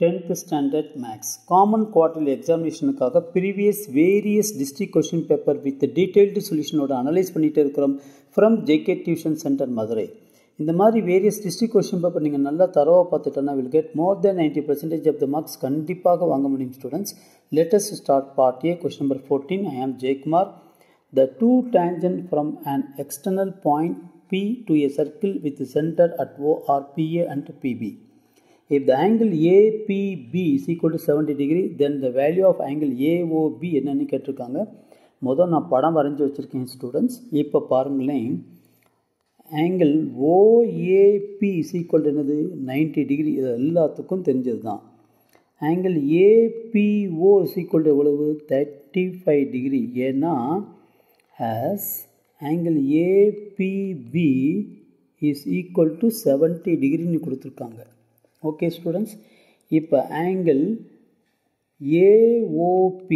10th standard maths common quarterly examinationக்காக previous various district question paper with detailed solution ஓட analyse பண்ணிட்டே இருக்கிறோம் from JK Tuition Center Madurai. இந்த மாதிரி various district question paper நீங்கள் நல்லா தரவா பார்த்துட்டனா will get more than 90% of the marks கண்டிப்பாக வாங்க முடியும் students. Let us start part A, question number 14. I am J Kumar. The two tangents from an external point P to a circle with the center at O are PA and PB. If the angle APB is equal to 70 degree, then the value of angle AOB என்னன்னு கேட்டிருக்காங்க. முதல் நான் படம் வரைஞ்சி வச்சுருக்கேன் students. இப்போ பாருங்களேன், angle OAP is equal to என்னது 90 டிகிரி. இது எல்லாத்துக்கும் தெரிஞ்சது தான். Angle APO is equal to எவ்வளவு 35 டிகிரி. ஏன்னா as angle APB is equal to 70 டிகிரின்னு கொடுத்துருக்காங்க. ஓகே ஸ்டூடெண்ட்ஸ், இப்போ angle AOP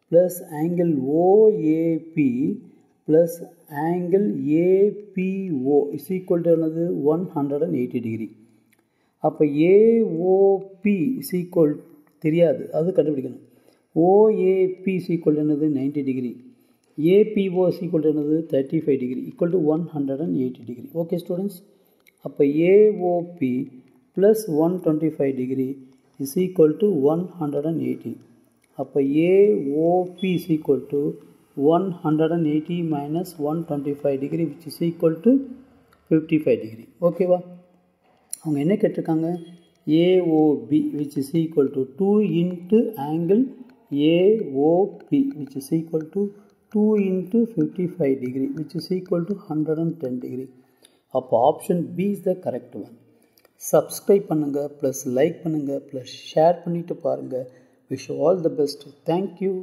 plus angle OAP plus angle APO is equal to என்னது 180 டிகிரி. அப்போ AOP இஸ் ஈக்குவல் தெரியாது, அது கண்டுபிடிக்கணும். OAP இஸ் ஈக்குவல் என்னது 90 degree. APO is equal to என்னது 35 degree equal to 180 degree. Okay students, அப்போ AOP plus 125 degree is equal to 180. அப்போ AOP is equal to 180 minus 125 degree which is equal to 55 degree. ஓகேவா? அவங்க என்ன கேட்டிருக்காங்க? AOB which is equal to 2 into angle AOP which is equal to 2 into 55 degree which is equal to 110 degree. அப்போ option B is the correct one. Subscribe பண்ணுங்கள், plus like பண்ணுங்கள், plus share பண்ணிவிட்டு பாருங்கள். Wish you all the best. Thank you.